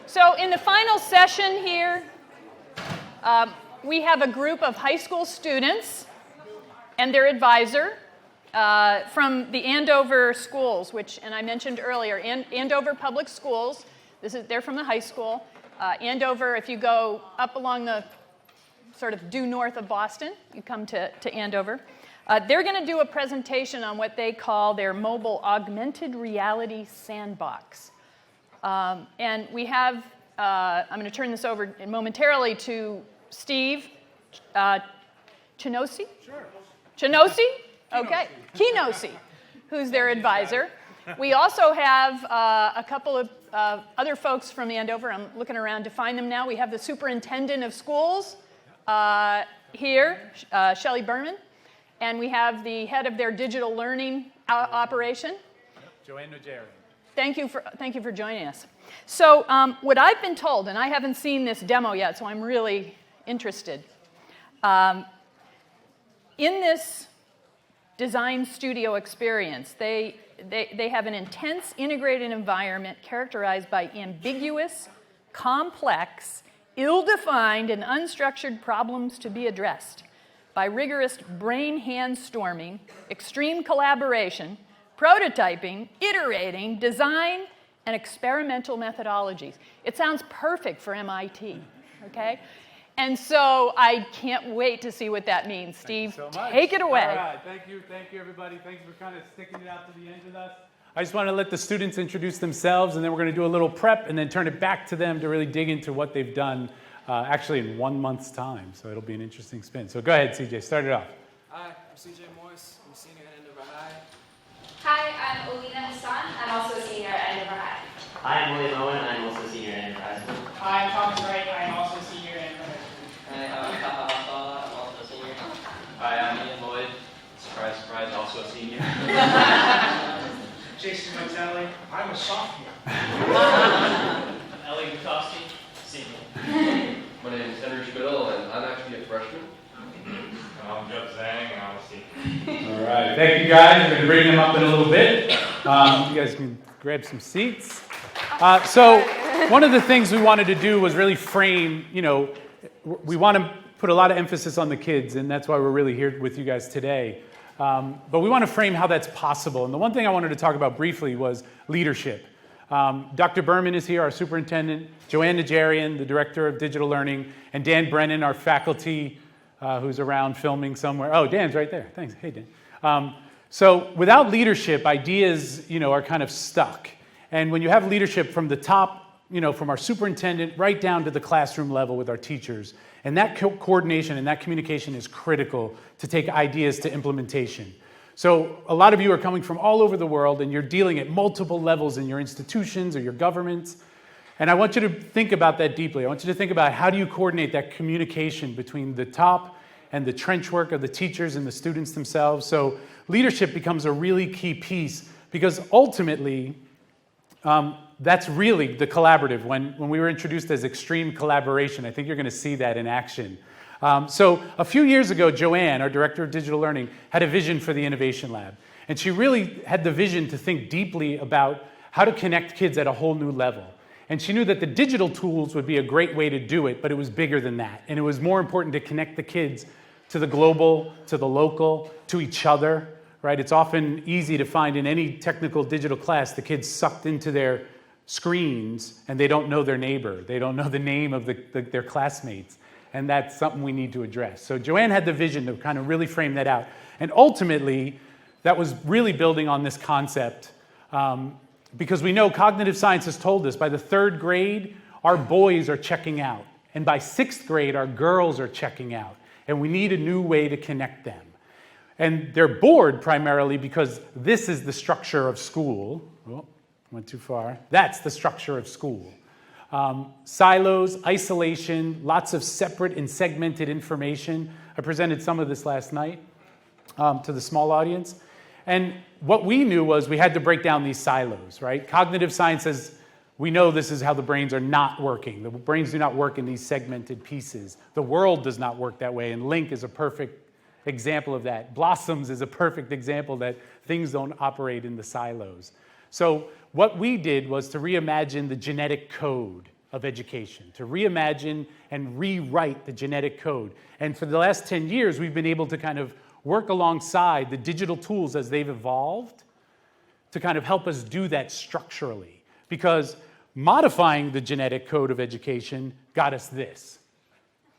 So in the final session here, we have a group of high school students and their advisor from the Andover schools, and I mentioned earlier, Andover Public Schools. They're from the high school. Andover, if you go up along the sort of due north of Boston, you come to Andover. They're going to do a presentation on what they call their mobile augmented reality sandbox. And we have, I'm going to turn this over momentarily to Steve Chinosi? Sure. Chinosi? Okay. Kinosi, who's their advisor. We also have a couple of other folks from Andover. I'm looking around to find them now. We have the superintendent of schools here, Shelley Berman. And we have the head of their digital learning operation. Joanne Najarian. Thank you for joining us. So what I've been told, and I haven't seen this demo yet, so I'm really interested. In this design studio experience, they have an intense integrated environment characterized by ambiguous, complex, ill-defined, and unstructured problems to be addressed by rigorous brain-hand storming, extreme collaboration, prototyping, iterating, design, and experimental methodologies. It sounds perfect for MIT, okay? And so I can't wait to see what that means. Steve, take it away. All right, thank you everybody. Thank you for kind of sticking it out to the end with us. I just want to let the students introduce themselves, and then we're going to do a little prep and then turn it back to them to really dig into what they've done actually in 1 month's time. So it'll be an interesting spin. So go ahead, CJ, start it off. Hi, I'm CJ Morris. I'm a senior at Andover High. Hi, I'm Alina Hassan. I'm also a senior at Andover High. Hi, I'm William Owen. I'm also a senior at Andover High School. Hi, I'm Thomas Wright. I'm also a senior at Andover High School. Hi, I'm Taha Hasala. I'm also a senior. Hi, I'm Ian Lloyd. Surprise, surprise, also a senior. Jason Vitale. I'm a sophomore. Ellie Bukowski, senior. My name is Henry Schmidl, and I'm actually a freshman. I'm Jeff Zhang, and I'm a senior. All right, thank you guys. We're going to bring them up in a little bit. You guys can grab some seats. So one of the things we wanted to do was really frame, we want to put a lot of emphasis on the kids, and that's why we're really here with you guys today. But we want to frame how that's possible. And the one thing I wanted to talk about briefly was leadership. Dr. Berman is here, our superintendent, Joanne Najarian, the director of digital learning, and Dan Brennan, our faculty, who's around filming somewhere. Oh, Dan's right there. Thanks. Hey, Dan. So without leadership, ideas, are kind of stuck. And when you have leadership from the top, from our superintendent right down to the classroom level with our teachers, and that coordination and that communication is critical to take ideas to implementation. So a lot of you are coming from all over the world, and you're dealing at multiple levels in your institutions or your governments. And I want you to think about that deeply. I want you to think about how do you coordinate that communication between the top and the trench work of the teachers and the students themselves. So leadership becomes a really key piece, because ultimately, that's really the collaborative. When we were introduced as extreme collaboration, I think you're going to see that in action. So a few years ago, Joanne, our director of digital learning, had a vision for the Innovation Lab. And she really had the vision to think deeply about how to connect kids at a whole new level. And she knew that the digital tools would be a great way to do it, but it was bigger than that. And it was more important to connect the kids to the global, to the local, to each other, right? It's often easy to find in any technical digital class the kids sucked into their screens and they don't know their neighbor. They don't know the name of their classmates. And that's something we need to address. So Joanne had the vision to kind of really frame that out. And ultimately, that was really building on this concept because we know cognitive science has told us by the 3rd grade, our boys are checking out. And by 6th grade, our girls are checking out. And we need a new way to connect them. And they're bored primarily because this is the structure of school. Oh, went too far. That's the structure of school. Silos, isolation, lots of separate and segmented information. I presented some of this last night to the small audience. And what we knew was we had to break down these silos, right? Cognitive science says we know this is how the brains are not working. The brains do not work in these segmented pieces. The world does not work that way, and LINC is a perfect example of that. Blossoms is a perfect example that things don't operate in the silos. So what we did was to reimagine the genetic code of education, to reimagine and rewrite the genetic code. And for the last 10 years, we've been able to kind of work alongside the digital tools as they've evolved to kind of help us do that structurally. Because modifying the genetic code of education got us this,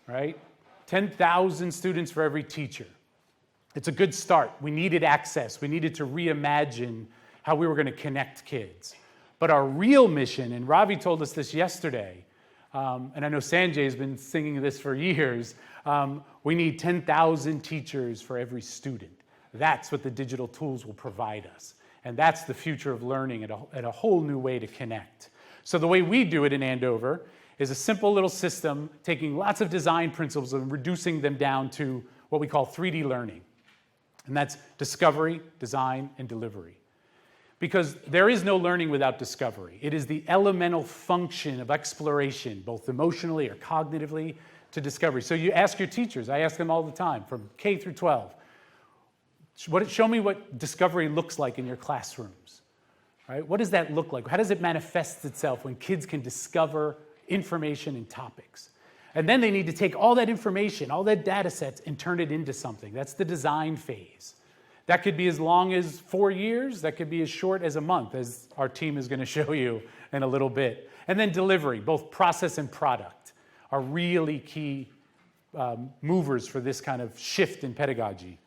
right? 10,000 students for every teacher. It's a good start. We needed access. We needed to reimagine how we were going to connect kids. But our real mission, and Ravi told us this yesterday, and I know Sanjay has been singing this for years, we need 10,000 teachers for every student. That's what the digital tools will provide us. And that's the future of learning at a whole new way to connect. So the way we do it in Andover is a simple little system taking lots of design principles and reducing them down to what we call 3D learning. And that's discovery, design, and delivery. Because there is no learning without discovery. It is the elemental function of exploration, both emotionally or cognitively, to discovery. So you ask your teachers, I ask them all the time, from K through 12, show me what discovery looks like in your classrooms. Right? What does that look like? How does it manifest itself when kids can discover information and topics? And then they need to take all that information, all that data sets, and turn it into something. That's the design phase. That could be as long as 4 years. That could be as short as a month, as our team is going to show you in a little bit. And then delivery, both process and product, are really key movers for this kind of shift in pedagogy.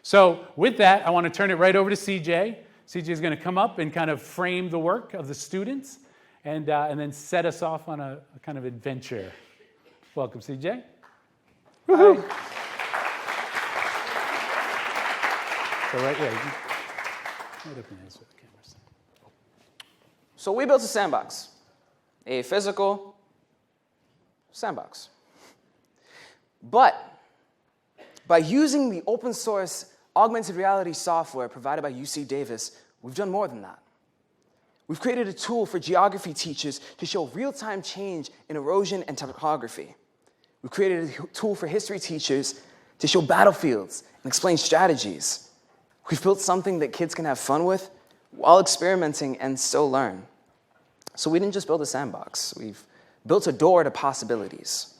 So with that, I want to turn it right over to CJ. CJ is going to come up and kind of frame the work of the students and then set us off on a kind of adventure. Welcome, CJ. Woohoo! So right, yeah, right up in there so the camera's. So we built a sandbox, a physical sandbox. But by using the open source augmented reality software provided by UC Davis, we've done more than that. We've created a tool for geography teachers to show real-time change in erosion and topography. We've created a tool for history teachers to show battlefields and explain strategies. We've built something that kids can have fun with while experimenting and still learn. So we didn't just build a sandbox. We've built a door to possibilities.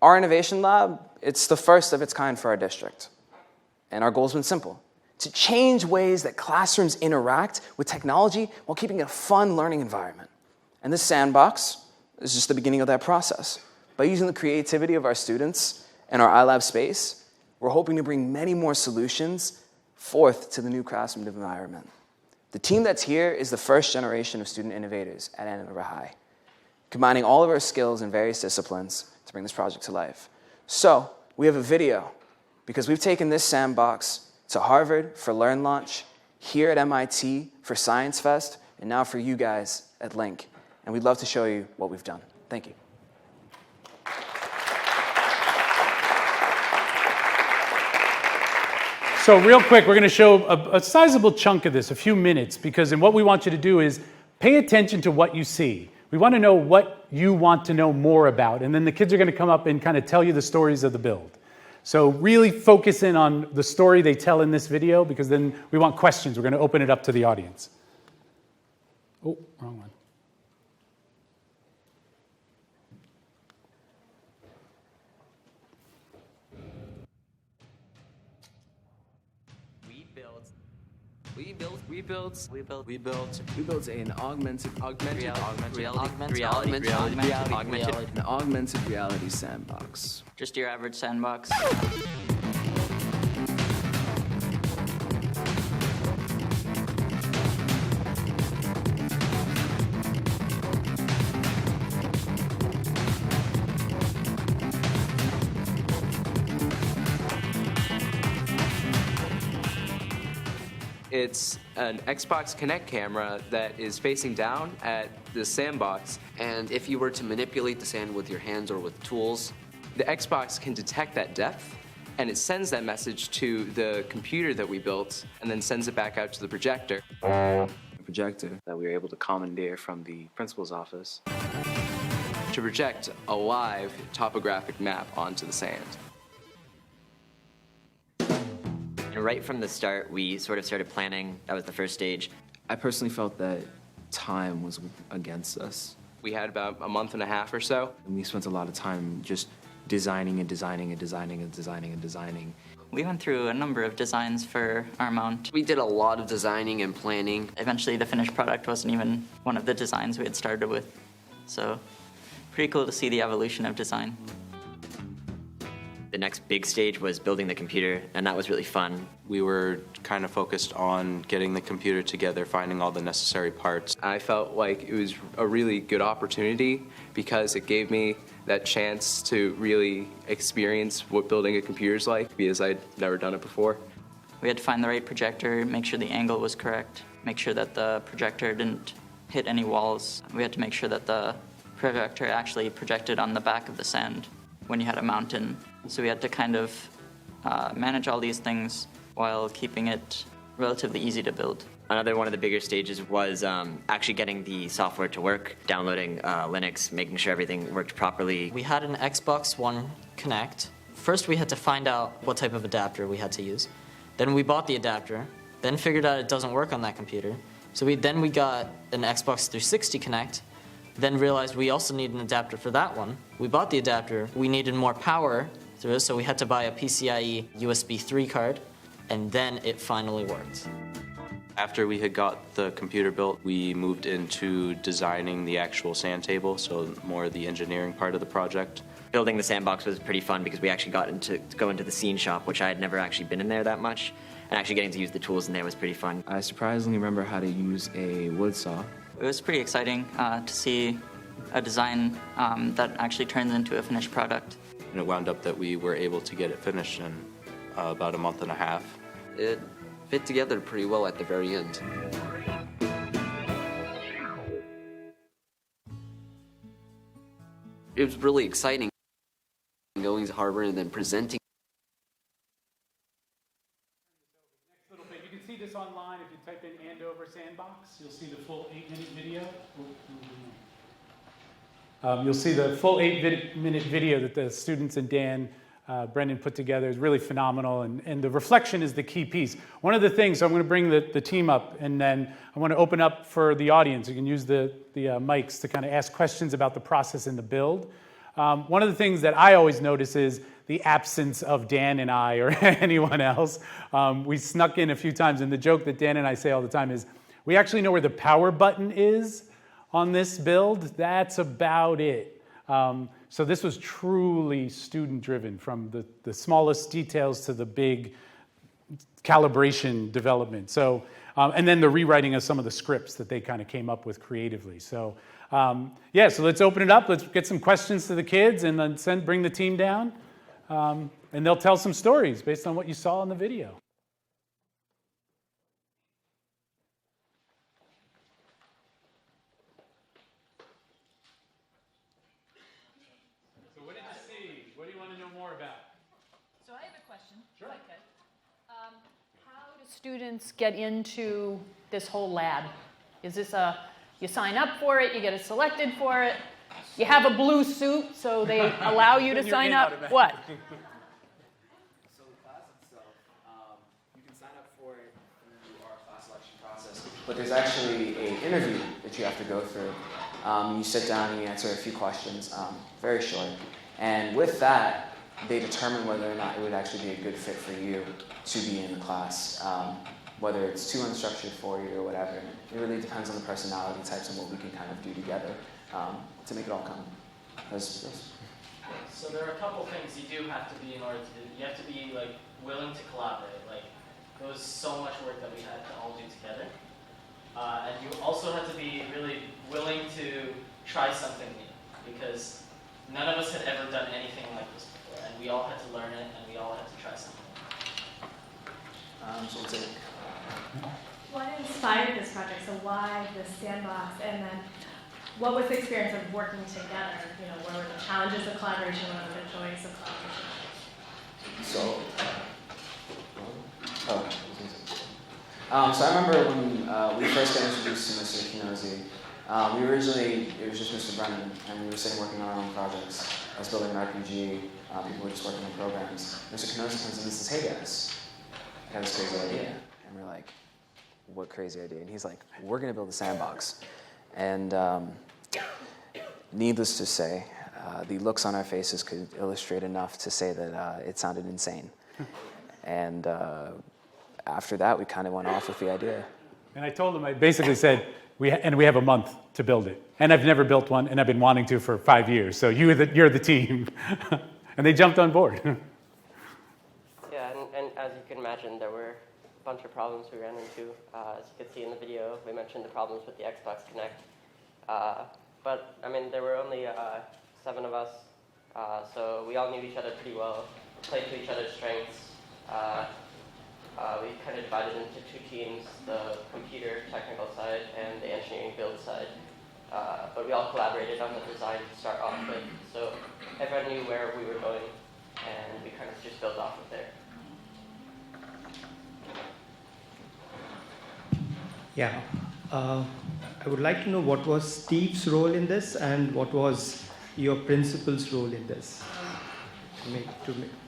Our innovation lab, it's the first of its kind for our district. And our goal's been simple: to change ways that classrooms interact with technology while keeping it a fun learning environment. And this sandbox is just the beginning of that process. By using the creativity of our students and our iLab space, we're hoping to bring many more solutions forth to the new classroom environment. The team that's here is the first generation of student innovators at Andover High, combining all of our skills in various disciplines to bring this project to life. So we have a video, because we've taken this sandbox to Harvard for Learn Launch, here at MIT for Science Fest, and now for you guys at LINC. And we'd love to show you what we've done. Thank you. So real quick, we're going to show a sizable chunk of this, a few minutes, because what we want you to do is pay attention to what you see. We want to know what you want to know more about, and then the kids are going to come up and kind of tell you the stories of the build. So really focus in on the story they tell in this video, because then we want questions. We're going to open it up to the audience. Oh, wrong one. We built an augmented reality sandbox. Just your average sandbox. It's an Xbox Kinect camera that is facing down at the sandbox. And if you were to manipulate the sand with your hands or with tools, the Xbox can detect that depth, and it sends that message to the computer that we built, and then sends it back out to the projector. A projector that we were able to commandeer from the principal's office to project a live topographic map onto the sand. And right from the start, we sort of started planning. That was the first stage. I personally felt that time was against us. We had about a month and a half or so. And we spent a lot of time just designing and designing and designing and designing and designing. We went through a number of designs for our mount. We did a lot of designing and planning. Eventually the finished product wasn't even one of the designs we had started with. So pretty cool to see the evolution of design. The next big stage was building the computer, and that was really fun. We were kind of focused on getting the computer together, finding all the necessary parts. I felt like it was a really good opportunity because it gave me that chance to really experience what building a computer is like, because I'd never done it before. We had to find the right projector, make sure the angle was correct, make sure that the projector didn't hit any walls. We had to make sure that the projector actually projected on the back of the sand when you had a mountain. So we had to kind of manage all these things while keeping it relatively easy to build. Another one of the bigger stages was actually getting the software to work, downloading Linux, making sure everything worked properly. We had an Xbox One Connect. First we had to find out what type of adapter we had to use. Then we bought the adapter, then figured out it doesn't work on that computer. So we got an Xbox 360 Connect, then realized we also need an adapter for that one. We bought the adapter. We needed more power through it, so we had to buy a PCIe USB 3 card, and then it finally worked. After we had got the computer built, we moved into designing the actual sand table, so more the engineering part of the project. Building the Sandbox was pretty fun because we actually got to go into the scene shop, which I had never actually been in there that much, and actually getting to use the tools in there was pretty fun. I surprisingly remember how to use a wood saw. It was pretty exciting to see a design that actually turns into a finished product. And it wound up that we were able to get it finished in about a month and a half. It fit together pretty well at the very end. It was really exciting going to Harvard and then presenting. Next little bit, you can see this online if you type in Andover Sandbox. You'll see the full 8-minute video. You'll see the full 8-minute video that the students and Dan Brendan put together. Is really phenomenal, and the reflection is the key piece. One of the things, so I'm going to bring the team up, and then I want to open up for the audience. You can use the mics to kind of ask questions about the process and the build. One of the things that I always notice is the absence of Dan and I or anyone else. We snuck in a few times, and the joke that Dan and I say all the time is, we actually know where the power button is on this build. That's about it. So this was truly student-driven, from the smallest details to the big calibration development. So, and then the rewriting of some of the scripts that they kind of came up with creatively. So, yeah, so let's open it up. Let's get some questions to the kids, and then bring the team down. And they'll tell some stories based on what you saw in the video. So what did you see? What do you want to know more about? So I have a question. Sure. Okay. How do students get into this whole lab? Is this you sign up for it, you get selected for it, you have a blue suit, so they allow you to sign up? What? So the class itself, you can sign up for it through our class selection process, but there's actually an interview that you have to go through. You sit down and you answer a few questions, very short. And with that, they determine whether or not it would actually be a good fit for you to be in the class, whether it's too unstructured for you or whatever. It really depends on the personality types and what we can kind of do together to make it all come. So there are a couple things you do have to be in order to do. You have to be willing to collaborate. There was so much work that we had to all do together. And you also have to be really willing to try something new, because none of us had ever done anything like this before, and we all had to learn it, and we all had to try something. So we'll take. What inspired this project? So why the Sandbox, and then what was the experience of working together? What were the challenges of collaboration? What were the joys of collaboration? So I remember when we first got introduced to Mr. Kinozi, it was just Mr. Brennan, and we were sitting working on our own projects. I was building an RPG, people were just working on programs. Mr. Kinozi comes in and says, "Hey guys, I got this crazy idea." And we're like, "What crazy idea?" And he's like, "We're gonna build a sandbox." And needless to say, the looks on our faces could illustrate enough to say that it sounded insane. And after that, we kind of went off with the idea. And I told them, I basically said, we have a month to build it. And I've never built one, and I've been wanting to for 5 years. So you're the team. And they jumped on board. Yeah, and as you can imagine, there were a bunch of problems we ran into. As you could see in the video, we mentioned the problems with the Xbox Connect. But, I mean, there were only 7 of us, so we all knew each other pretty well, played to each other's strengths. We kind of divided into 2 teams, the computer technical side and the engineering build side. But we all collaborated on the design to start off with, so everyone knew where we were going, and we kind of just built off of there. Yeah. I would like to know what was Steve's role in this and what was your principal's role in this to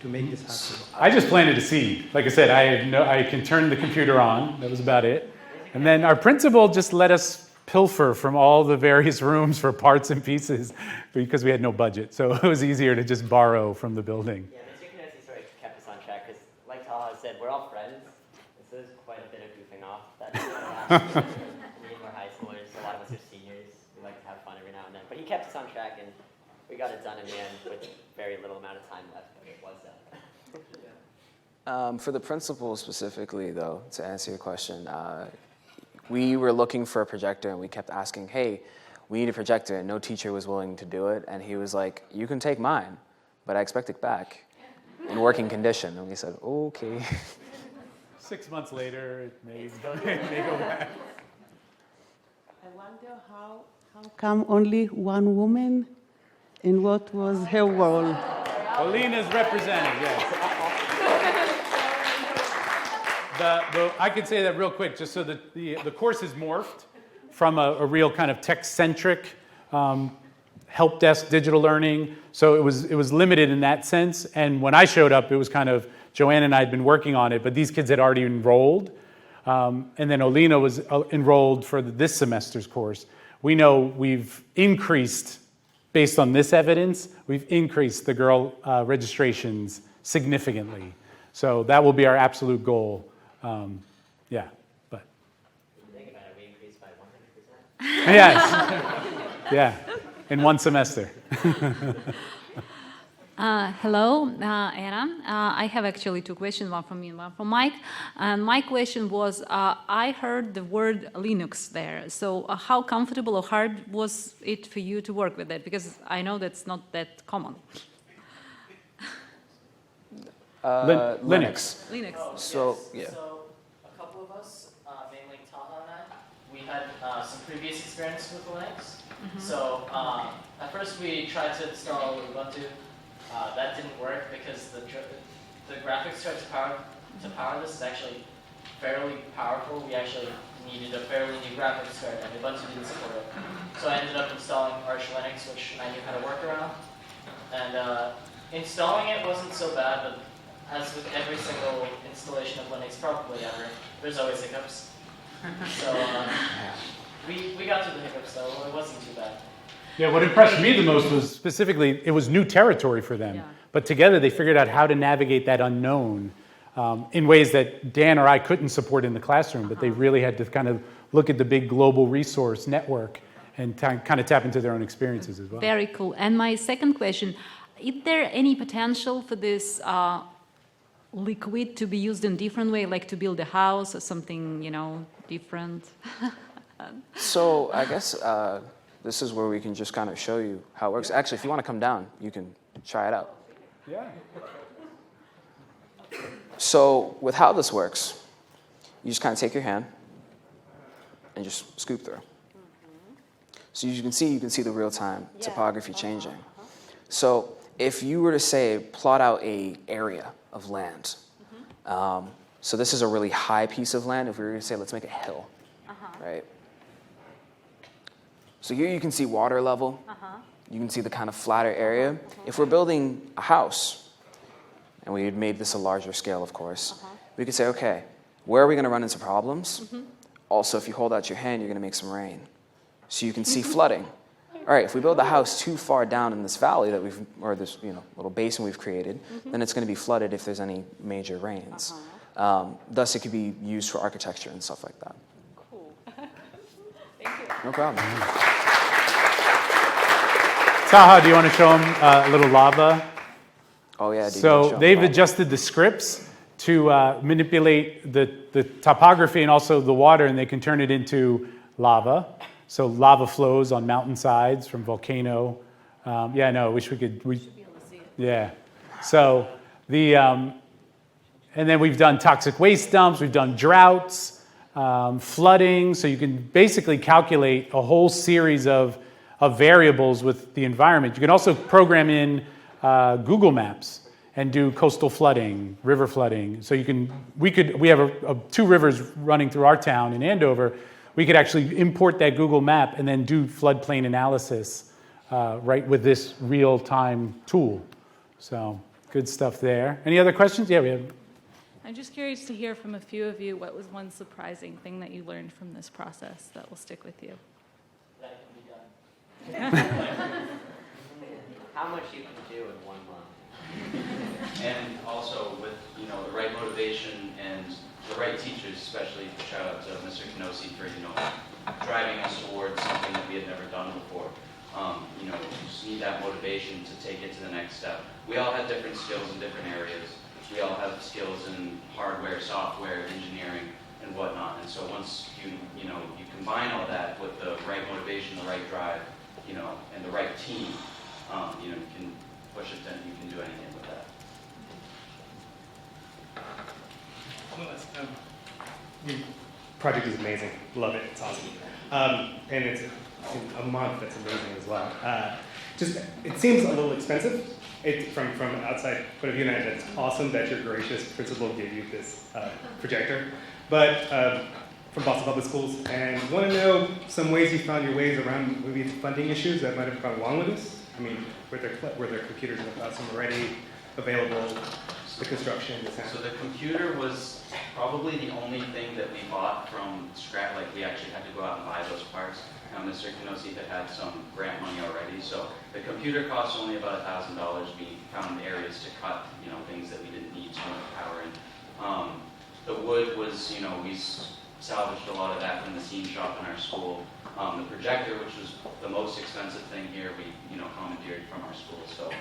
make this happen. I just planted a seed. Like I said, I can turn the computer on. That was about it. And then our principal just let us pilfer from all the various rooms for parts and pieces because we had no budget. So it was easier to just borrow from the building. Yeah, the synchronicity sort of kept us on track because, like Taha said, we're all friends. So there's quite a bit of goofing off. That we're high schoolers. A lot of us are seniors. We like to have fun every now and then. But he kept us on track, and we got it done in the end with very little amount of time left, but it was done. For the principal specifically, though, to answer your question, we were looking for a projector, and we kept asking, hey, we need a projector, and no teacher was willing to do it. And he was like, you can take mine, but I expect it back in working condition. And we said, okay. 6 months later, it may go back. I wonder how come only one woman, and what was her role? Alina's representing, yes. I could say that real quick, just so that the course has morphed from a real kind of tech-centric help desk digital learning. So it was limited in that sense. And when I showed up, it was kind of Joanne and I had been working on it, but these kids had already enrolled. And then Alina was enrolled for this semester's course. We know we've increased, based on this evidence, we've increased the girl registrations significantly. So that will be our absolute goal. Yeah, but. Think about it, we increased by 100%. Yes. Yeah, in one semester. Hello, Anna. I have actually 2 questions, one from me and one from Mike. And my question was, I heard the word Linux there. So how comfortable or hard was it for you to work with it? Because I know that's not that common. Linux. Linux. So, yeah. So a couple of us, mainly Taha and I, we had some previous experience with Linux. Mm-hmm. So at first we tried to install Ubuntu. That didn't work because the graphics card to power this is actually fairly powerful. We actually needed a fairly new graphics card, and Ubuntu didn't support it. So I ended up installing Arch Linux, which I knew how to work around. And installing it wasn't so bad, but as with every single installation of Linux probably ever, there's always hiccups. So we got through the hiccups though, it wasn't too bad. Yeah, what impressed me the most was specifically, it was new territory for them. Yeah. But together they figured out how to navigate that unknown in ways that Dan or I couldn't support in the classroom, but they really had to kind of look at the big global resource network and kind of tap into their own experiences as well. Very cool. And my second question, is there any potential for this liquid to be used in a different way, like to build a house or something, different? So I guess this is where we can just kind of show you how it works. Actually, if you want to come down, you can try it out. Yeah. So with how this works, you just kind of take your hand and just scoop through. So you can see the real-time topography changing. So if you were to say, plot out an area of land. So this is a really high piece of land. If we were to say, let's make a hill, right? So here you can see water level. You can see the kind of flatter area. If we're building a house, and we had made this a larger scale, of course, we could say, okay, where are we going to run into problems? Also, if you hold out your hand, you're going to make some rain. So you can see flooding. all right, if we build the house too far down in this valley that or this little basin we've created, then it's going to be flooded if there's any major rains. Thus, it could be used for architecture and stuff like that. Cool. Thank you. No problem. Taha, do you want to show them a little lava? Oh, yeah. So they've adjusted the scripts to manipulate the topography and also the water, and they can turn it into lava. So lava flows on mountainsides from volcano. Yeah, I know. I wish we could. We should be able to see it. Yeah. So and then we've done toxic waste dumps. We've done droughts, flooding. So you can basically calculate a whole series of variables with the environment. You can also program in Google Maps and do coastal flooding, river flooding. So we have 2 rivers running through our town in Andover. We could actually import that Google map and then do floodplain analysis right with this real-time tool. So good stuff there. Any other questions? Yeah, we have. I'm just curious to hear from a few of you what was one surprising thing that you learned from this process that will stick with you. That can be done. How much you can do in 1 month. And also with the right motivation and the right teachers, especially shout out to Mr. Knossi for driving us towards something that we had never done before. You just need that motivation to take it to the next step. We all have different skills in different areas. We all have skills in hardware, software, engineering, and whatnot. And so once you combine all that with the right motivation, the right drive, and the right team, you can push it. Then you can do anything with that. The project is amazing. Love it. It's awesome. And it's in a month. That's amazing as well. It seems a little expensive from an outside point of view, and it's awesome that your gracious principal gave you this projector. But from Boston Public Schools, and want to know some ways you found your ways around maybe the funding issues that might have gone along with this. I mean, were there computers in the classroom already available? The construction, So the computer was probably the only thing that we bought from scratch. Like we actually had to go out and buy those parts. Mr. Knossi had some grant money already, so the computer cost only about $1,000. We found areas to cut, things that we didn't need too much power in. The wood was, we salvaged a lot of that from the scene shop in our school. The projector, which was the most expensive thing here, we commandeered from our school. So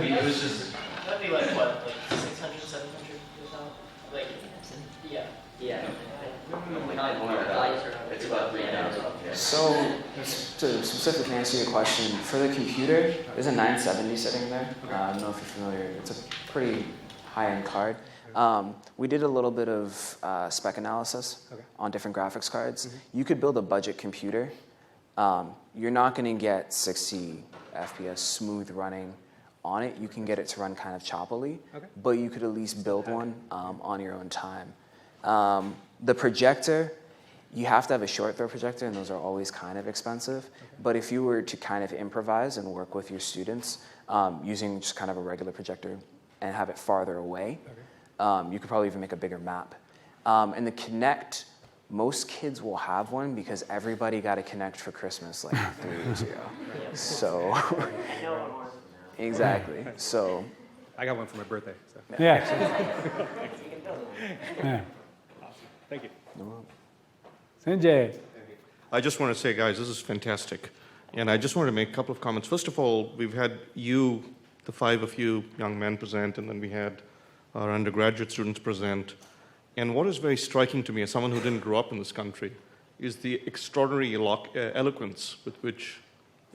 it was just. That'd be like what, like 600, 700 like, yeah. Yeah. It's about 3,000. So, to specifically answer your question, for the computer, there's a 970 sitting there. I don't know if you're familiar. It's a pretty high-end card. We did a little bit of spec analysis on different graphics cards. You could build a budget computer. You're not going to get 60 FPS smooth running on it. You can get it to run kind of choppily, but you could at least build one on your own time. The projector, you have to have a short throw projector, and those are always kind of expensive. But if you were to kind of improvise and work with your students using just kind of a regular projector and have it farther away, you could probably even make a bigger map. And the Kinect, most kids will have one because everybody got a Kinect for Christmas like 3 years ago. So, exactly. So, I got one for my birthday. So. Yeah. Yeah. Awesome. Thank you. Sanjay. I just want to say, guys, this is fantastic. And I just want to make a couple of comments. First of all, we've had you, the 5 of you young men present, and then we had our undergraduate students present. And what is very striking to me as someone who didn't grow up in this country is the extraordinary eloquence with which,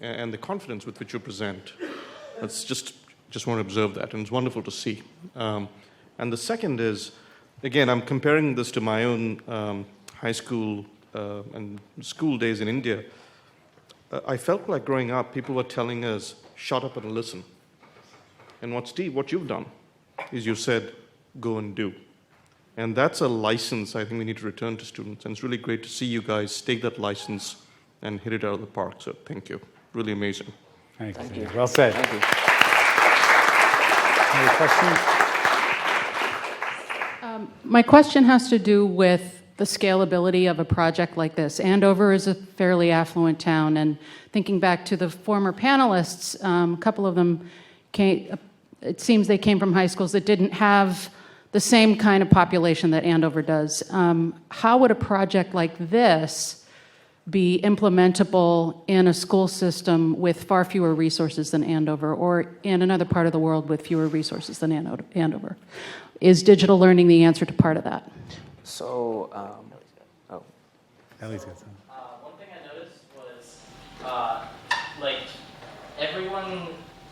and the confidence with which you present. That's just want to observe that, and it's wonderful to see. And the second is, again, I'm comparing this to my own high school and school days in India. I felt like growing up, people were telling us, shut up and listen. And what you've done is you said, go and do. And that's a license I think we need to return to students. And it's really great to see you guys take that license and hit it out of the park. So thank you. Really amazing. Thank you. Well said. Thank you. Any questions? My question has to do with the scalability of a project like this. Andover is a fairly affluent town, and thinking back to the former panelists, a couple of them it seems they came from high schools that didn't have the same kind of population that Andover does. How would a project like this be implementable in a school system with far fewer resources than Andover, or in another part of the world with fewer resources than Andover? Is digital learning the answer to part of that? So, Ellie's got some. One thing I noticed was, like, everyone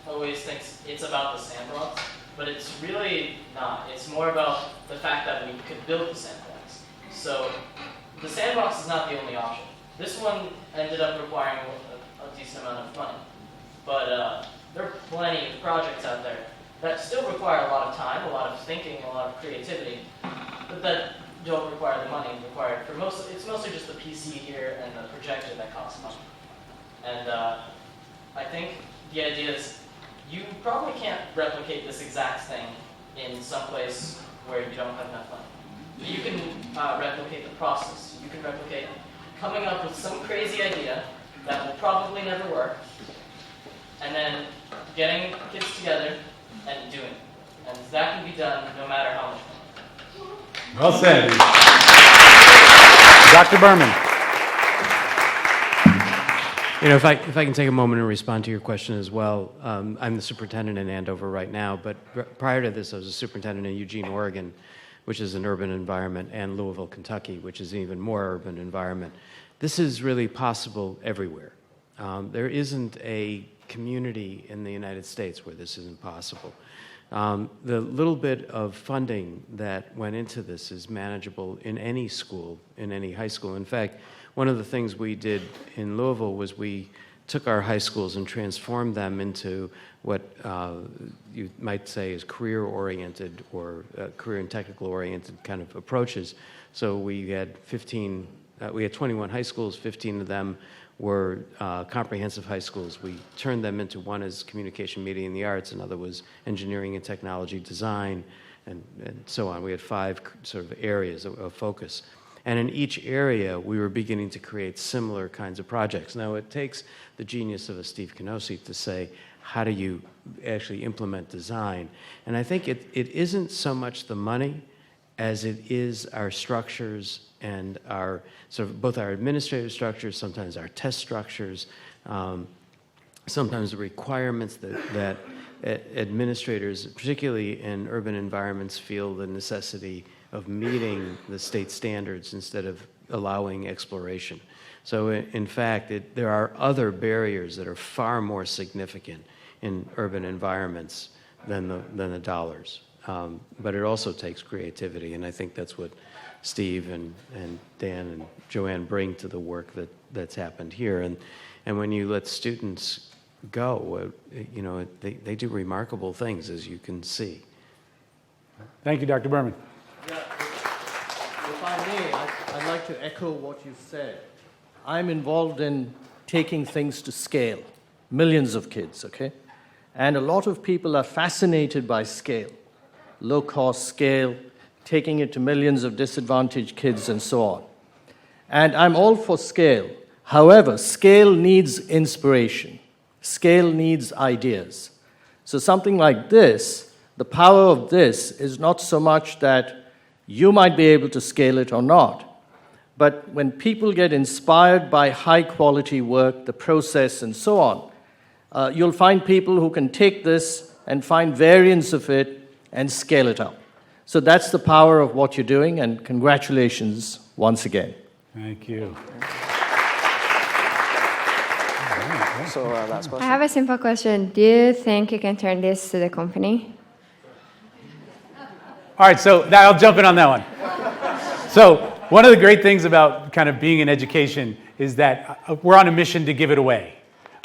always thinks it's about the sandbox, but it's really not. It's more about the fact that we could build the sandbox. So the sandbox is not the only option. This one ended up requiring a decent amount of money, but there are plenty of projects out there that still require a lot of time, a lot of thinking, a lot of creativity, but that don't require the money required for most. It's mostly just the PC here and the projector that costs money. And I think the idea is you probably can't replicate this exact thing in some place where you don't have enough money. But you can replicate the process. You can replicate coming up with some crazy idea that will probably never work, and then getting kids together and doing it. And that can be done no matter how much money. Well said. Dr. Berman. You know, if I can take a moment and respond to your question as well. I'm the superintendent in Andover right now, but prior to this, I was a superintendent in Eugene, Oregon, which is an urban environment, and Louisville, Kentucky, which is an even more urban environment. This is really possible everywhere. There isn't a community in the United States where this isn't possible. The little bit of funding that went into this is manageable in any school, in any high school. In fact, one of the things we did in Louisville was we took our high schools and transformed them into what you might say is career-oriented or career and technical-oriented kind of approaches. So we had 21 high schools, 15 of them were comprehensive high schools. We turned them into one as communication, media, and the arts, another was engineering and technology design, and so on. We had 5 sort of areas of focus. And in each area, we were beginning to create similar kinds of projects. Now, it takes the genius of a Steve Knossi to say, how do you actually implement design? And I think it isn't so much the money as it is our structures and our sort of both our administrative structures, sometimes our test structures, sometimes the requirements that administrators, particularly in urban environments, feel the necessity of meeting the state standards instead of allowing exploration. So in fact, there are other barriers that are far more significant in urban environments than the dollars. But it also takes creativity, and I think that's what Steve and Dan and Joanne bring to the work that's happened here. And when you let students go, you know, they do remarkable things, as you can see. Thank you, Dr. Berman. Yeah, if I may, I'd like to echo what you said. I'm involved in taking things to scale, millions of kids, okay? And a lot of people are fascinated by scale, low-cost scale, taking it to millions of disadvantaged kids and so on. And I'm all for scale. However, scale needs inspiration. Scale needs ideas. So something like this, the power of this is not so much that you might be able to scale it or not, but when people get inspired by high-quality work, the process, and so on, you'll find people who can take this and find variants of it and scale it up. So that's the power of what you're doing, and congratulations once again. Thank you. So last question. I have a simple question. Do you think you can turn this to the company? All right, so now I'll jump in on that one. So one of the great things about kind of being in education is that we're on a mission to give it away.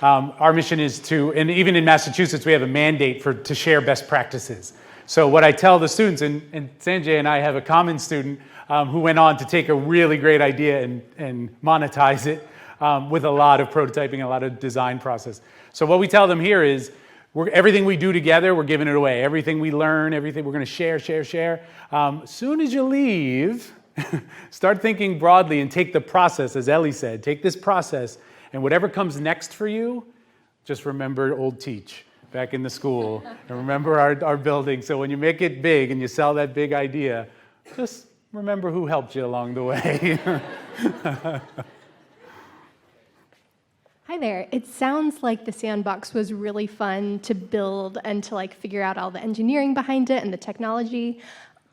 Our mission is to, and even in Massachusetts, we have a mandate to share best practices. So what I tell the students, and Sanjay and I have a common student who went on to take a really great idea and monetize it with a lot of prototyping, a lot of design process. So what we tell them here is, everything we do together, we're giving it away. Everything we learn, everything we're going to share. As soon as you leave, Start thinking broadly and take the process, as Ellie said, take this process, and whatever comes next for you, just remember old Teach back in the school, and remember our building. So when you make it big and you sell that big idea, just remember who helped you along the way. Hi there. It sounds like the Sandbox was really fun to build and to figure out all the engineering behind it and the technology.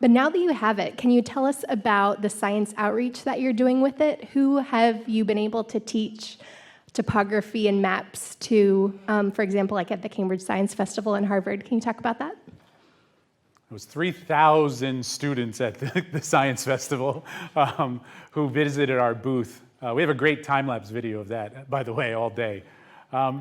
But now that you have it, can you tell us about the science outreach that you're doing with it? Who have you been able to teach topography and maps to, for example, at the Cambridge Science Festival in Harvard? Can you talk about that? It was 3,000 students at the Science Festival who visited our booth. We have a great time-lapse video of that, by the way, all day.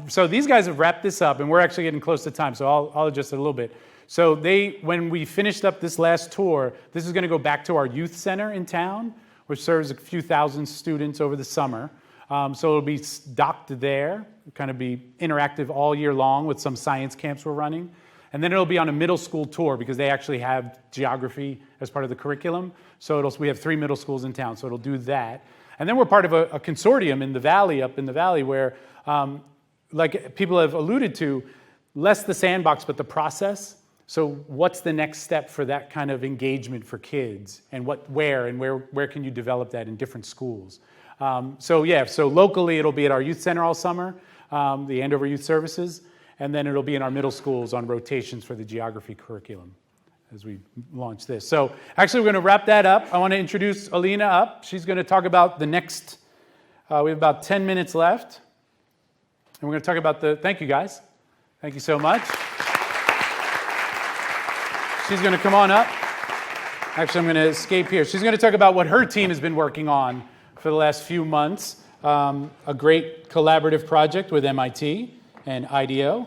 So these guys have wrapped this up, and we're actually getting close to time, so I'll adjust it a little bit. So when we finished up this last tour, this is going to go back to our youth center in town, which serves a few thousand students over the summer. So it'll be docked there, kind of be interactive all year long with some science camps we're running. And then it'll be on a middle school tour because they actually have geography as part of the curriculum. So we have 3 middle schools in town, so it'll do that. And then we're part of a consortium in the valley, up in the valley, where, like people have alluded to, less the sandbox, but the process. So what's the next step for that kind of engagement for kids? And where can you develop that in different schools? So locally it'll be at our youth center all summer, the Andover Youth Services, and then it'll be in our middle schools on rotations for the geography curriculum as we launch this. So actually we're going to wrap that up. I want to introduce Alina up. She's going to talk about the next, we have about 10 minutes left. And we're going to talk about thank you guys. Thank you so much. She's going to come on up. Actually, I'm going to escape here. She's going to talk about what her team has been working on for the last few months. A great collaborative project with MIT and IDEO.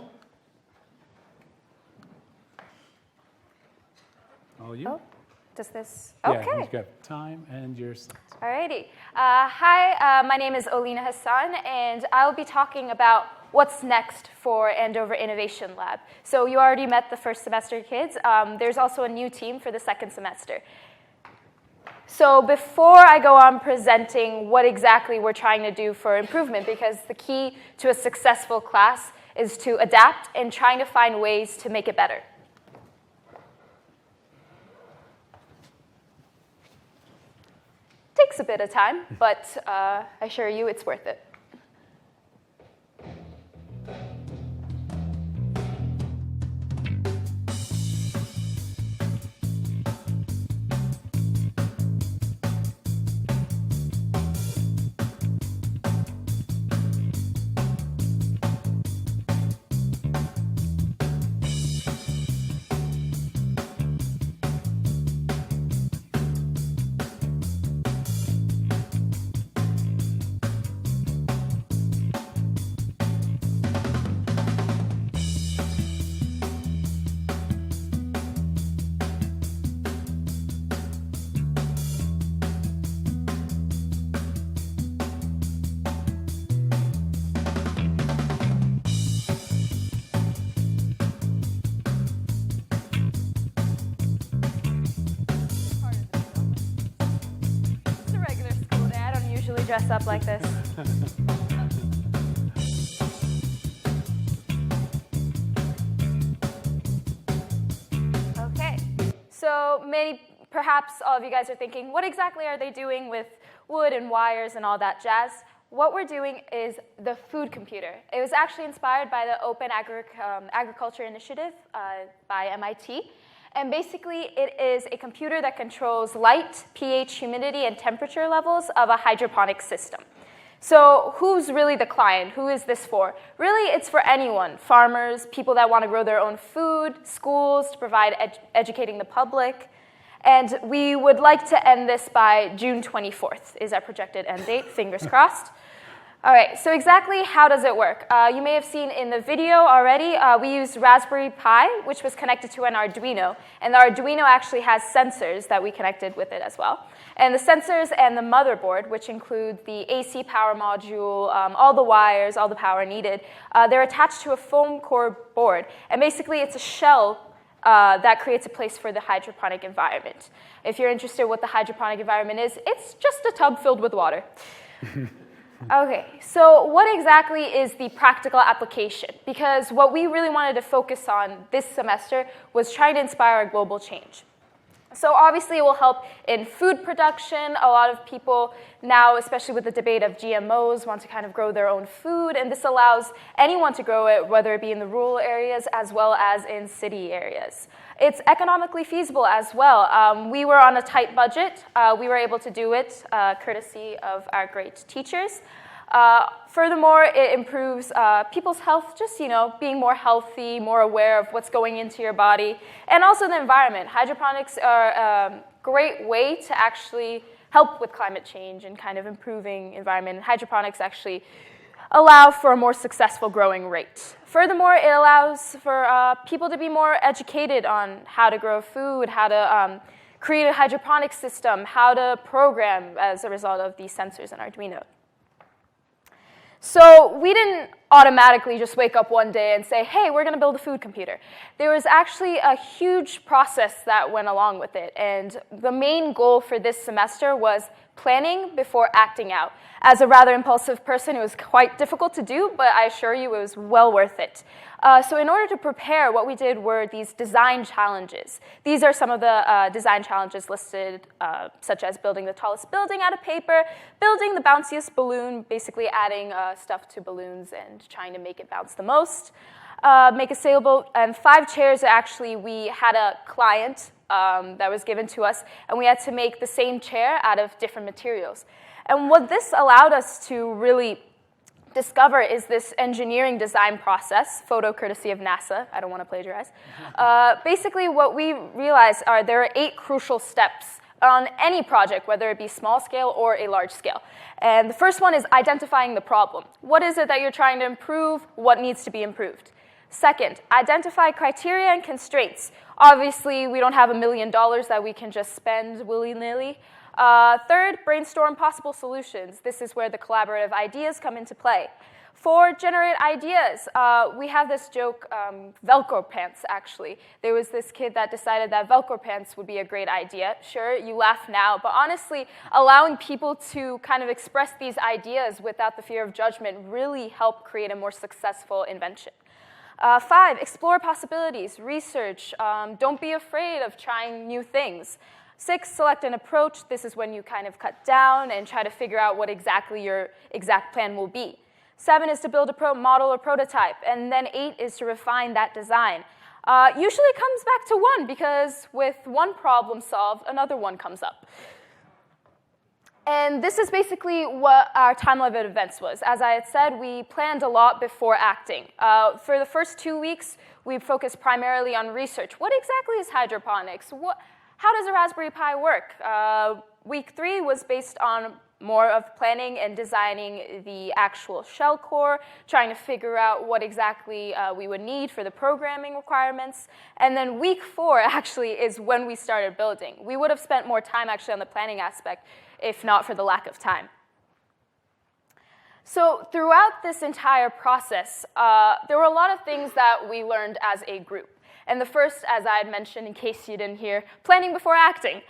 All you. Oh, does this? Yeah, Okay. you've got time and your slides. Alrighty. Hi, my name is Alina Hassan, and I'll be talking about what's next for Andover Innovation Lab. So you already met the first semester kids. There's also a new team for the second semester. So before I go on presenting what exactly we're trying to do for improvement, because the key to a successful class is to adapt and trying to find ways to make it better. Takes a bit of time, but I assure you it's worth it. Dress up like this. Okay, so perhaps all of you guys are thinking, what exactly are they doing with wood and wires and all that jazz? What we're doing is the food computer. It was actually inspired by the Open Agriculture Initiative by MIT. And basically, it is a computer that controls light, pH, humidity, and temperature levels of a hydroponic system. So who's really the client? Who is this for? Really, it's for anyone. Farmers, people that want to grow their own food, schools to provide educating the public. And we would like to end this by June 24th is our projected end date, fingers crossed. All right, so exactly how does it work? You may have seen in the video already, we used Raspberry Pi, which was connected to an Arduino. And the Arduino actually has sensors that we connected with it as well. And the sensors and the motherboard, which include the AC power module, all the wires, all the power needed, they're attached to a foam core board. And basically, it's a shell that creates a place for the hydroponic environment. If you're interested in what the hydroponic environment is, it's just a tub filled with water. Okay, so what exactly is the practical application? Because what we really wanted to focus on this semester was trying to inspire a global change. So obviously it will help in food production. A lot of people now, especially with the debate of GMOs, want to kind of grow their own food, and this allows anyone to grow it, whether it be in the rural areas as well as in city areas. It's economically feasible as well. We were on a tight budget. We were able to do it courtesy of our great teachers. Furthermore, it improves people's health, just being more healthy, more aware of what's going into your body, and also the environment. Hydroponics are a great way to actually help with climate change and kind of improving environment. And hydroponics actually allow for a more successful growing rate. Furthermore, it allows for people to be more educated on how to grow food, how to create a hydroponic system, how to program as a result of these sensors in Arduino. So we didn't automatically just wake up one day and say, hey, we're going to build a food computer. There was actually a huge process that went along with it. And the main goal for this semester was planning before acting out. As a rather impulsive person, it was quite difficult to do, but I assure you it was well worth it. So in order to prepare, what we did were these design challenges. These are some of the design challenges listed, such as building the tallest building out of paper, building the bounciest balloon, basically adding stuff to balloons and trying to make it bounce the most, make a sailboat, and 5 chairs. Actually, we had a client that was given to us, and we had to make the same chair out of different materials. And what this allowed us to really discover is this engineering design process, photo courtesy of NASA. I don't want to plagiarize. Basically, what we realized are there are 8 crucial steps on any project, whether it be small scale or a large scale. And the first one is identifying the problem. What is it that you're trying to improve? What needs to be improved? Second, identify criteria and constraints. Obviously, we don't have $1 million that we can just spend willy-nilly. Third, brainstorm possible solutions. This is where the collaborative ideas come into play. 4, generate ideas. We have this joke, Velcro pants, actually. There was this kid that decided that Velcro pants would be a great idea. Sure, you laugh now, but honestly, allowing people to kind of express these ideas without the fear of judgment really helped create a more successful invention. 5, explore possibilities, research. Don't be afraid of trying new things. 6, select an approach. This is when you kind of cut down and try to figure out what exactly your exact plan will be. 7 is to build a model or prototype. And then 8 is to refine that design. Usually it comes back to 1 because with one problem solved, another one comes up. And this is basically what our timeline of events was. As I had said, we planned a lot before acting. For the first 2 weeks, we focused primarily on research. What exactly is hydroponics? How does a Raspberry Pi work? Week 3 was based on more of planning and designing the actual shell core, trying to figure out what exactly we would need for the programming requirements. And then week 4 actually is when we started building. We would have spent more time actually on the planning aspect if not for the lack of time. So throughout this entire process, there were a lot of things that we learned as a group. And the first, as I had mentioned, in case you didn't hear, planning before acting.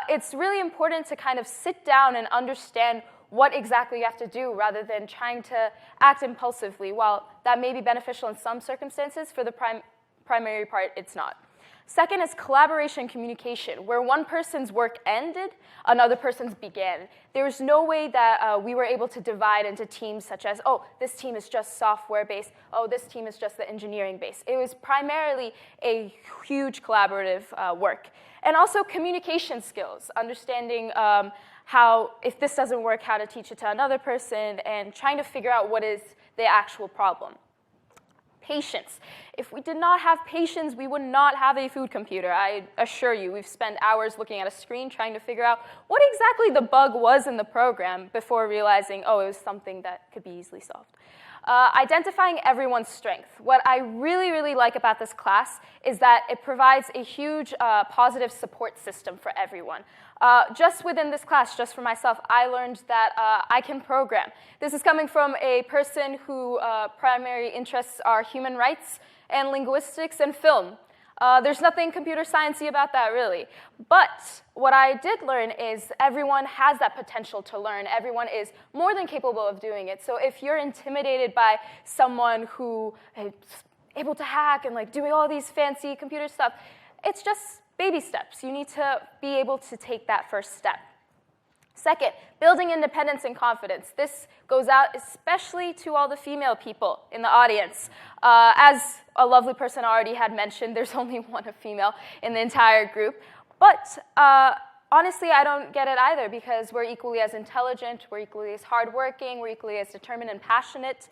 It's really important to kind of sit down and understand what exactly you have to do rather than trying to act impulsively. While that may be beneficial in some circumstances, for the primary part, it's not. Second is collaboration and communication, where one person's work ended, another person's began. There was no way that we were able to divide into teams such as, oh, this team is just software-based, oh, this team is just the engineering-based. It was primarily a huge collaborative work. And also communication skills, understanding how, if this doesn't work, how to teach it to another person, and trying to figure out what is the actual problem. Patience. If we did not have patience, we would not have a food computer. I assure you, we've spent hours looking at a screen trying to figure out what exactly the bug was in the program before realizing, oh, it was something that could be easily solved. Identifying everyone's strength. What I really, really like about this class is that it provides a huge positive support system for everyone. Just within this class, just for myself, I learned that I can program. This is coming from a person whose primary interests are human rights and linguistics and film. There's nothing computer science-y about that, really. But what I did learn is everyone has that potential to learn. Everyone is more than capable of doing it. So if you're intimidated by someone who is able to hack and like doing all these fancy computer stuff, it's just baby steps. You need to be able to take that first step. Second, building independence and confidence. This goes out especially to all the female people in the audience. As a lovely person already had mentioned, there's only one female in the entire group. But honestly, I don't get it either, because we're equally as intelligent, we're equally as hardworking, we're equally as determined and passionate.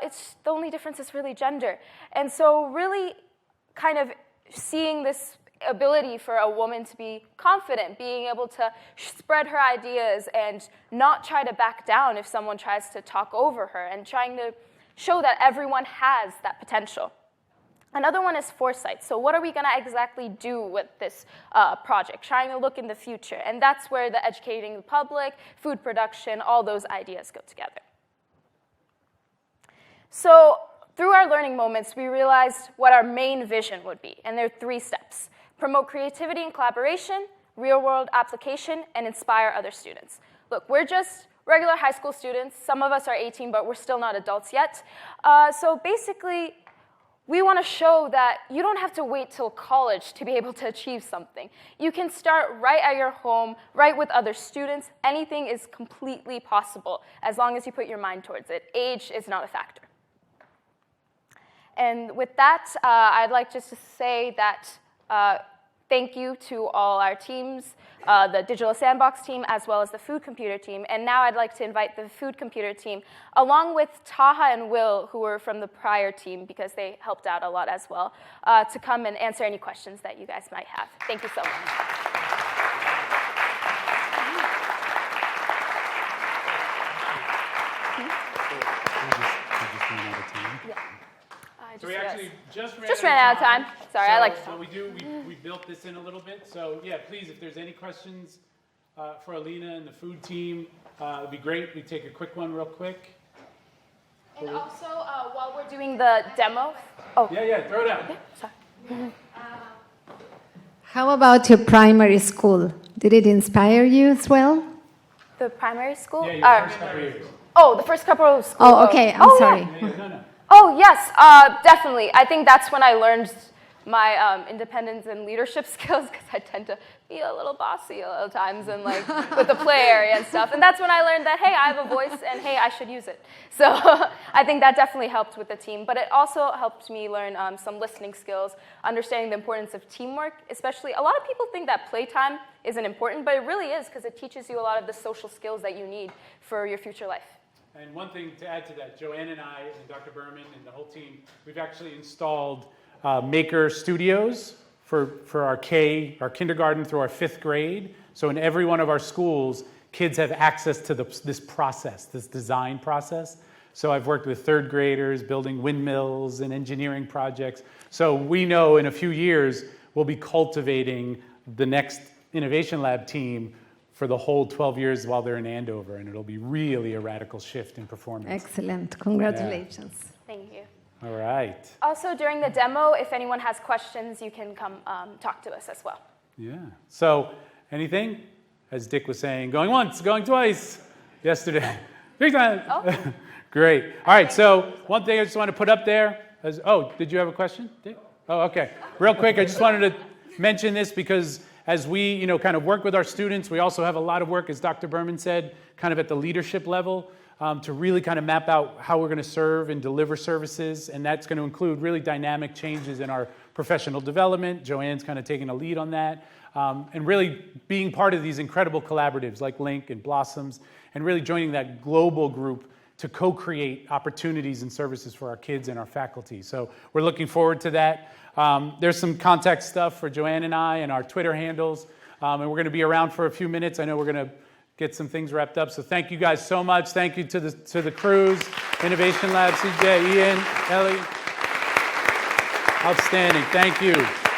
It's the only difference is really gender. And so really kind of seeing this ability for a woman to be confident, being able to spread her ideas and not try to back down if someone tries to talk over her, and trying to show that everyone has that potential. Another one is foresight. So what are we going to exactly do with this project? Trying to look in the future. And that's where the educating the public, food production, all those ideas go together. So through our learning moments, we realized what our main vision would be. And there are 3 steps. Promote creativity and collaboration, real-world application, and inspire other students. Look, we're just regular high school students. Some of us are 18, but we're still not adults yet. So basically, we want to show that you don't have to wait till college to be able to achieve something. You can start right at your home, right with other students. Anything is completely possible as long as you put your mind towards it. Age is not a factor. And with that, I'd like just to say that thank you to all our teams, the Digital Sandbox team, as well as the Food Computer team. And now I'd like to invite the Food Computer team, along with Taha and Will, who were from the prior team, because they helped out a lot as well, to come and answer any questions that you guys might have. Thank you so much. So we actually just ran out of time. Sorry, so, I like to talk. We built this in a little bit. So yeah, please, if there's any questions for Alina and the food team, it'd be great. We take a quick one real quick. And also, while we're doing the demo. Oh. Yeah, throw it out. Okay, sorry. How about your primary school? Did it inspire you as well? The primary school? Yeah, your first couple years. Oh, the first couple of schools. Oh, okay. I'm sorry. Yeah. Oh, yes, definitely. I think that's when I learned my independence and leadership skills, because I tend to be a little bossy a lot of times and like with the play area and stuff. And that's when I learned that, hey, I have a voice and hey, I should use it. So I think that definitely helped with the team. But it also helped me learn some listening skills, understanding the importance of teamwork, especially. A lot of people think that playtime isn't important, but it really is, because it teaches you a lot of the social skills that you need for your future life. And one thing to add to that, Joanne and I and Dr. Berman and the whole team, we've actually installed maker studios for our kindergarten through our 5th grade. So in every one of our schools, kids have access to this process, this design process. So I've worked with 3rd graders building windmills and engineering projects. So we know in a few years, we'll be cultivating the next Innovation Lab team for the whole 12 years while they're in Andover, and it'll be really a radical shift in performance. Excellent. Congratulations. Yeah. Thank you. All right. Also, during the demo, if anyone has questions, you can come talk to us as well. Yeah. So, anything? As Dick was saying, going once, going twice yesterday. Big time. Oh. Great. All right, so one thing I just want to put up there is, did you have a question, Dick? Oh, okay. Real quick, I just wanted to mention this because as we, kind of work with our students, we also have a lot of work, as Dr. Berman said, kind of at the leadership level to really kind of map out how we're going to serve and deliver services. And that's going to include really dynamic changes in our professional development. Joanne's kind of taking a lead on that. And really being part of these incredible collaboratives like LINC and Blossoms, and really joining that global group to co-create opportunities and services for our kids and our faculty. So we're looking forward to that. There's some contact stuff for Joanne and I and our Twitter handles. And we're going to be around for a few minutes. I know we're going to get some things wrapped up. So thank you guys so much. Thank you to the crews, Innovation Lab, CJ, Ian, Ellie. Outstanding. Thank you.